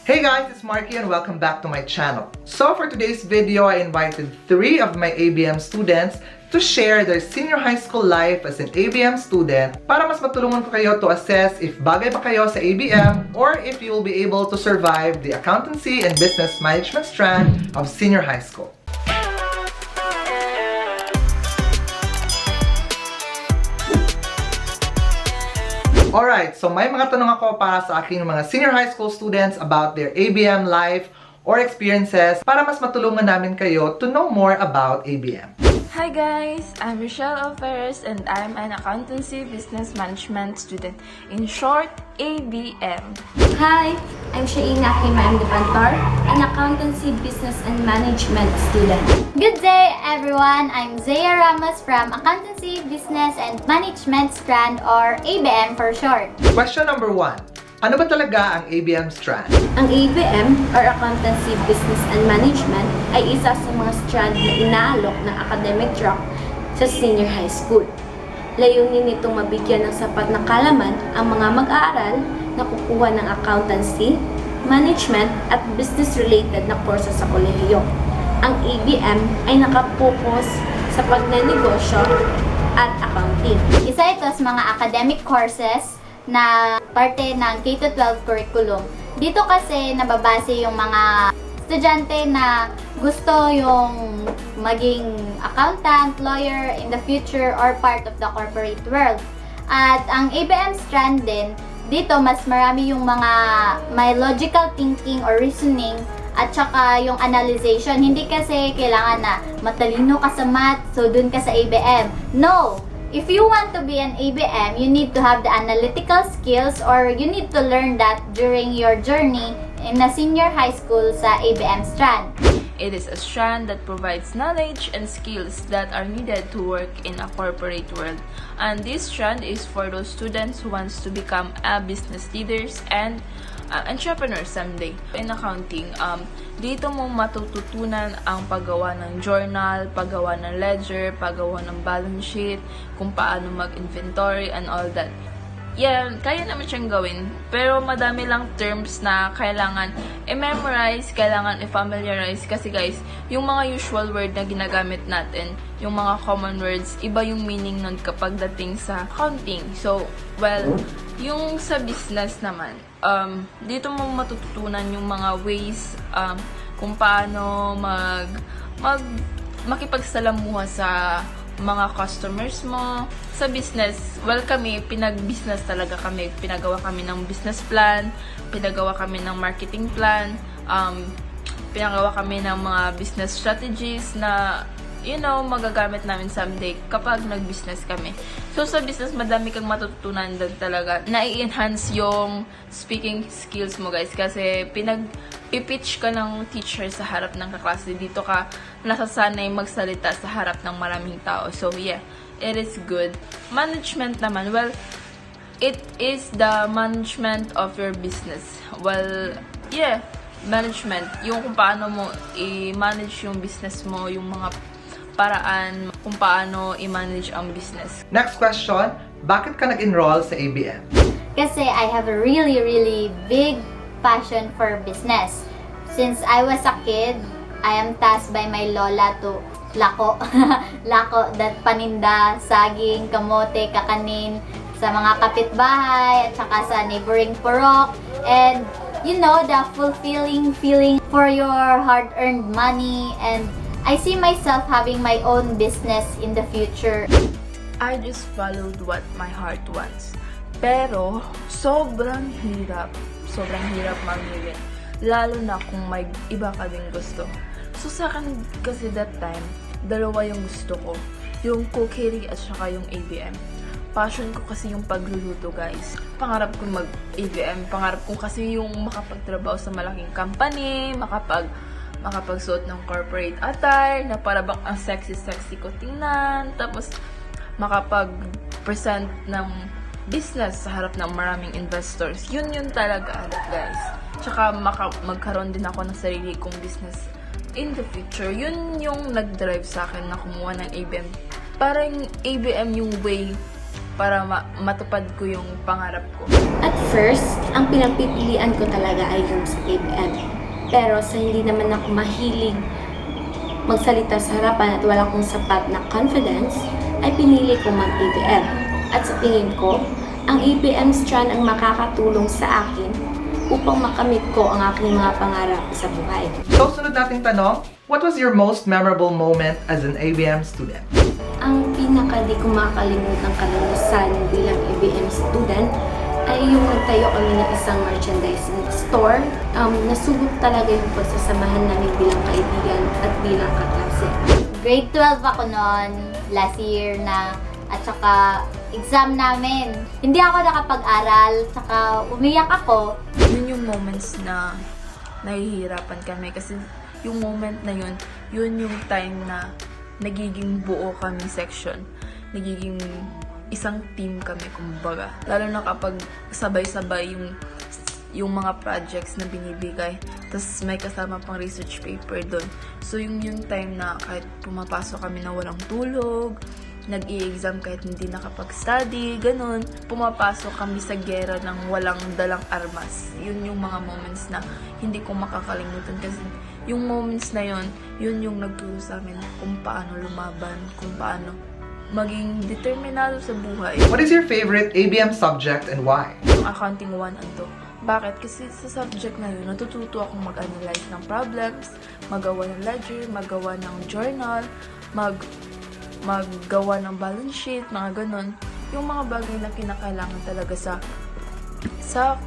Hey guys, it's Marky and welcome back to my channel. So for today's video, I invited 3 of my ABM students to share their senior high school life as an ABM student para mas matulungan ko kayo to assess if bagay ba kayo sa ABM or if you will be able to survive the accountancy and business management strand of senior high school. Alright, so may mga tanong ako para sa aking mga senior high school students about their ABM life or experiences para mas matulungan namin kayo to know more about ABM. Hi guys, I'm Rochelle Alferez and I'm an accountancy business management student. In short, ABM. Hi, I'm Shaina Himaim Depantor, an accountancy business and management student. Good day everyone, I'm Zaya Ramos from Accountancy Business and Management Strand or ABM for short. Question number 1. Ano ba talaga ang ABM strand? Ang ABM or Accountancy Business and Management ay isa sa mga strand na inaalok ng academic track sa senior high school. Layunin nitong mabigyan ng sapat na kalaman ang mga mag-aaral na kukuha ng accountancy, management at business-related na kurso sa kolehiyo. Ang ABM ay nakapokus sa pagnenegosyo at accounting. Isa ito sa mga academic courses na parte ng K-12 curriculum. Dito kasi nababase yung mga estudyante na gusto yung maging accountant, lawyer in the future or part of the corporate world. At ang ABM strand din, dito mas marami yung mga may logical thinking or reasoning at saka yung analyzation. Hindi kasi kailangan na matalino ka sa math, so dun ka sa ABM. No! If you want to be an ABM, you need to have the analytical skills or you need to learn that during your journey in a senior high school sa ABM strand. It is a strand that provides knowledge and skills that are needed to work in a corporate world. And this strand is for those students who wants to become business leaders and entrepreneurs someday. In accounting, dito mo matututunan ang paggawa ng journal, paggawa ng ledger, paggawa ng balance sheet, kung paano mag-inventory and all that. Yeah, kaya naman siyang gawin. Pero madami lang terms na kailangan i-memorize, kailangan i-familiarize. Kasi guys, yung mga usual word na ginagamit natin, yung mga common words, iba yung meaning nun kapag dating sa accounting. So, well, yung sa business naman, dito mo matututunan yung mga ways kung paano makipagsalamuha sa mga customers mo. Sa business, well kami, pinag-business talaga kami. Pinagawa kami ng business plan, pinagawa kami ng marketing plan, pinagawa kami ng mga business strategies na, you know, magagamit namin someday kapag nag-business kami. So, sa business, madami kang matututunan doon talaga. Na-i-enhance yung speaking skills mo, guys. Kasi, pinag-pitch ka ng teacher sa harap ng kaklase. Dito ka nasasanay magsalita sa harap ng maraming tao. So, yeah, it is good. Management naman, well, it is the management of your business. Well, yeah, management. Yung kung paano mo i-manage yung business mo, yung mga paraan kung paano i-manage ang business. Next question, bakit ka nag-enroll sa ABM? Kasi I have a really big passion for business. Since I was a kid, I am tasked by my lola to lako. Lako, that paninda, saging, kamote, kakanin sa mga kapitbahay at saka sa neighboring purok. And you know, the fulfilling feeling for your hard-earned money, and I see myself having my own business in the future. I just followed what my heart wants. Pero, sobrang hirap mamili. Lalo na kung may iba ka ding gusto. So, sa akin kasi that time, dalawa yung gusto ko. Yung cookery at saka yung ABM. Passion ko kasi yung pagluluto, guys. Pangarap ko mag-ABM. Pangarap ko kasi yung makapagtrabaho sa malaking company, makapagsuot ng corporate attire na para bang ang sexy ko tingnan, tapos makapag-present ng business sa harap ng maraming investors. Yun talaga, guys. Tsaka magkaroon din ako ng sarili kong business in the future. Yun yung nag-drive sa akin na kumuha ng ABM. Parang ABM yung way para matupad ko yung pangarap ko. At first, ang pinagpipilian ko talaga ay yung sa ABM. Pero sa hindi naman ako mahilig magsalita sa harapan at wala akong sapat na confidence, ay pinili ko mag-ABM. At sa tingin ko, ang ABM strand ang makakatulong sa akin upang makamit ko ang aking mga pangarap sa buhay. So, sunod nating tanong, what was your most memorable moment as an ABM student? Ang pinaka di ko makakalimutang karanasan bilang ABM student ay yung nagtayo kami ng isang merchandising store. Nasubok talaga yung pagsasamahan namin bilang kaibigan at bilang kaklase. Grade 12 ako noon, last year na, at saka exam namin. Hindi ako nakapag-aral, saka umiyak ako. Yun yung moments na nahihirapan kami kasi yung moment na yun yung time na nagiging buo kami section. Nagiging isang team kami, kumbaga. Lalo na kapag sabay-sabay yung mga projects na binibigay. Tapos may kasama pang research paper doon. So yung time na kahit pumapasok kami na walang tulog, nag-i-exam kahit hindi nakapag-study, ganun. Pumapasok kami sa gera ng walang dalang armas. Yun yung mga moments na hindi ko makakalimutan kasi yung moments na yun yung nagturo sa amin kung paano lumaban, kung paano maging determinado sa buhay. What is your favorite ABM subject and why? Yung accounting 1 and 2. Bakit? Kasi sa subject na yun, natututo akong mag-analyze ng problems, magawa ng ledger, magawa ng journal, maggawa ng balance sheet, mga ganun. Yung mga bagay na kinakailangan talaga sa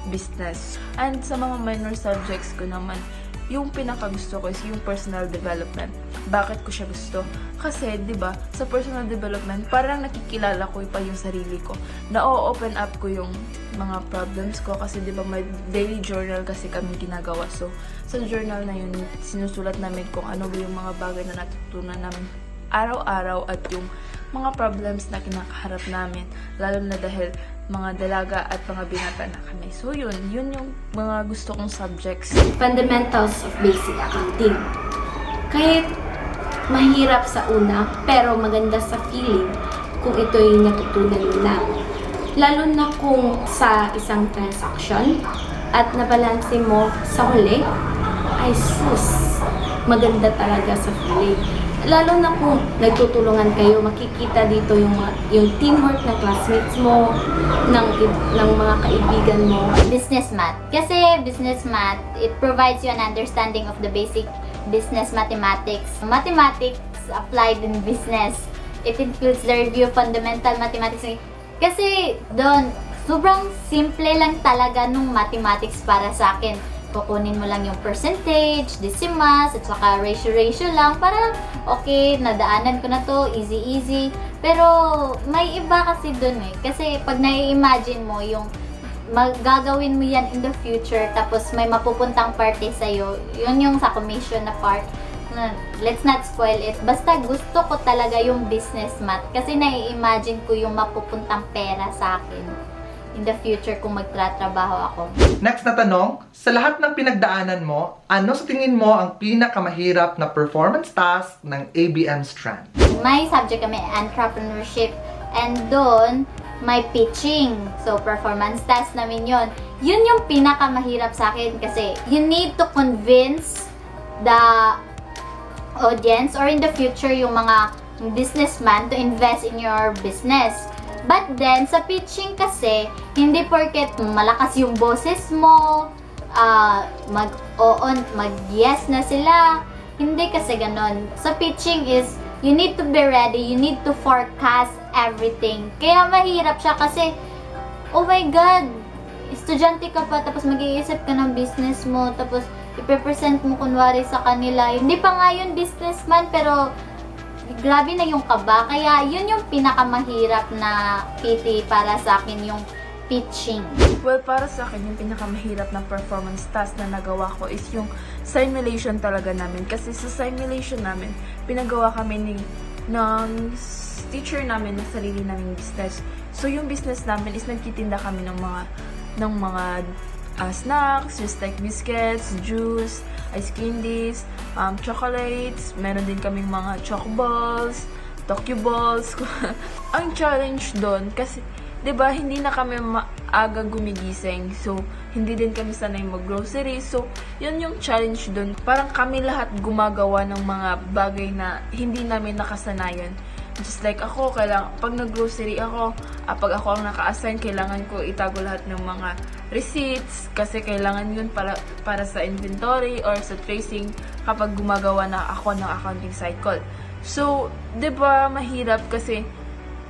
business. And sa mga minor subjects ko naman, yung pinakagusto ko is yung personal development. Bakit ko siya gusto? Kasi, di ba, sa personal development, parang nakikilala ko pa yung sarili ko. Na-open up ko yung mga problems ko kasi, di ba, may daily journal kasi kami ginagawa. So, sa journal na yun, sinusulat namin kung ano ba yung mga bagay na natutunan namin araw-araw at yung mga problems na kinakaharap namin. Lalo na dahil mga dalaga at mga binata na kami. So yun yung mga gusto kong subjects. Fundamentals of basic accounting. Kahit mahirap sa una, pero maganda sa feeling kung ito yung natutunan mo lang. Lalo na kung sa isang transaction at nabalanse mo sa huli, ay sus, maganda talaga sa feeling. Lalo na kung nagtutulungan kayo, makikita dito yung teamwork ng classmates mo, ng mga kaibigan mo. Business math. Kasi business math, it provides you an understanding of the basic business mathematics. Mathematics applied in business. It includes the review of fundamental mathematics. Kasi doon, sobrang simple lang talaga nung mathematics para sa akin. Kukunin mo lang yung percentage, decimals, at saka ratio lang para okay, nadaanan ko na to, easy. Pero may iba kasi dun kasi pag nai-imagine mo yung gagawin mo yan in the future tapos may mapupuntang parte sa'yo, yun yung sa commission na part. Let's not spoil it. Basta gusto ko talaga yung business math kasi nai-imagine ko yung mapupuntang pera sa akin in the future kung magtratrabaho ako. Next na tanong, sa lahat ng pinagdaanan mo, ano sa tingin mo ang pinakamahirap na performance task ng ABM strand? May subject kami, entrepreneurship, and doon may pitching. So, performance task namin yun. Yun yung pinakamahirap sa akin kasi you need to convince the audience or in the future yung mga businessman to invest in your business. But then, sa pitching kasi, hindi porket malakas yung boses mo, mag-yes na sila. Hindi kasi ganon. Sa pitching is, you need to be ready, you need to forecast everything. Kaya mahirap siya kasi, oh my God, estudyante ka pa, tapos mag-iisip ka ng business mo, tapos ipe-present mo kunwari sa kanila. Hindi pa nga yun businessman, pero grabe na yung kaba. Kaya yun yung pinakamahirap na PT para sa akin, yung pitching. Well, para sa akin, yung pinakamahirap na performance task na nagawa ko is yung simulation talaga namin. Kasi sa simulation namin, pinagawa kami ng teacher namin ng sarili naming business. So, yung business namin is nagtitinda kami ng mga snacks, just like biscuits, juice, ice candies, chocolates, meron din kaming mga choc balls, Tokyo balls. Ang challenge doon kasi 'di ba, hindi na kami maaga gumigising. So, hindi din kami sanay mag-grocery. So, yun yung challenge dun. Parang kami lahat gumagawa ng mga bagay na hindi namin nakasanayan. Just like ako, pag nag-grocery ako, pag ako ang naka-assign, kailangan ko itago lahat ng mga receipts kasi kailangan yun para sa inventory or sa tracing kapag gumagawa na ako ng accounting cycle. So, 'di ba, mahirap kasi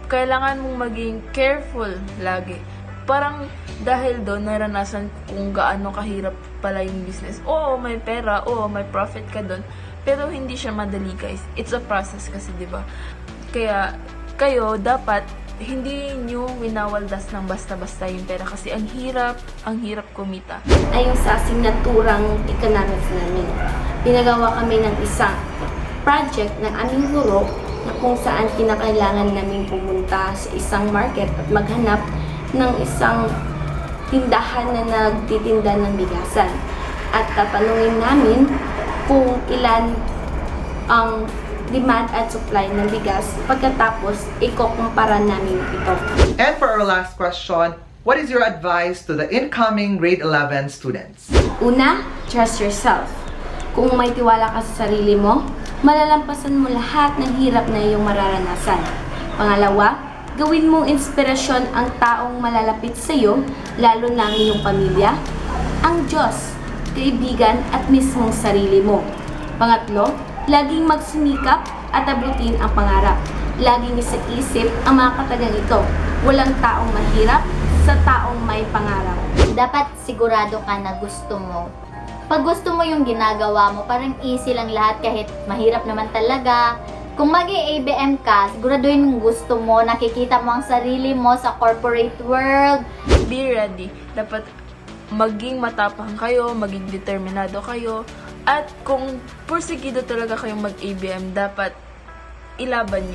kailangan mong maging careful lagi. Parang dahil doon naranasan kung gaano kahirap pala yung business. Oo, may pera, oo, may profit ka doon, pero hindi siya madali, guys. It's a process kasi, 'di ba? Kaya kayo dapat hindi nyo winawaldas ng basta-basta yung pera kasi ang hirap kumita. Ayon sa asignaturang economics namin, pinagawa kami ng isang project ng aming guro na kung saan kinakailangan namin pumunta sa isang market at maghanap ng isang tindahan na nagtitinda ng bigasan. At tatanungin namin kung ilan ang demand at supply ng bigas, pagkatapos ikukumpara namin ito. And for our last question, what is your advice to the incoming grade 11 students? Una, trust yourself. Kung may tiwala ka sa sarili mo, malalampasan mo lahat ng hirap na iyong mararanasan. Pangalawa, gawin mong inspirasyon ang taong malalapit sa iyo, lalo na ang iyong pamilya, ang Diyos, kaibigan at mismong sarili mo. Pangatlo, laging magsumikap at abutin ang pangarap. Laging isa-isip ang mga katagang ito. Walang taong mahirap sa taong may pangarap. Dapat sigurado ka na gusto mo. Pag gusto mo yung ginagawa mo, parang easy lang lahat kahit mahirap naman talaga. Kung mag-ABM ka, siguraduhin mong gusto mo, nakikita mo ang sarili mo sa corporate world. Be ready. Dapat maging matapang kayo, maging determinado kayo. At kung porsigido talaga kayong mag-ABM, dapat ilaban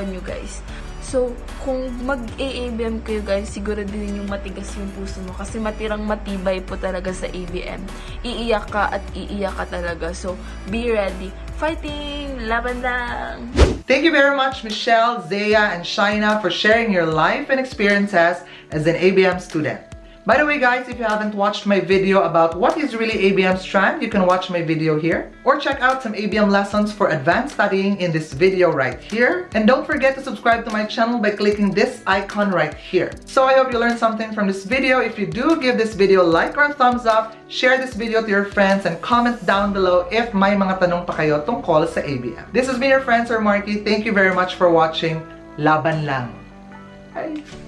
nyo guys. So, kung mag-ABM kayo guys, siguraduhin yung matigas yung puso mo kasi matirang matibay po talaga sa ABM. Iiyak ka at iiyak ka talaga. So, be ready. Fighting! Laban lang! Thank you very much, Michelle, Zaya, and Shaina for sharing your life and experiences as an ABM student. By the way guys, if you haven't watched my video about what is really ABM Strand, you can watch my video here. Or check out some ABM lessons for advanced studying in this video right here. And don't forget to subscribe to my channel by clicking this icon right here. So I hope you learned something from this video. If you do, give this video a like or a thumbs up, share this video to your friends, and comment down below if may mga tanong pa kayo tungkol sa ABM. This has been your friend Sir Marky. Thank you very much for watching. Laban lang! Bye!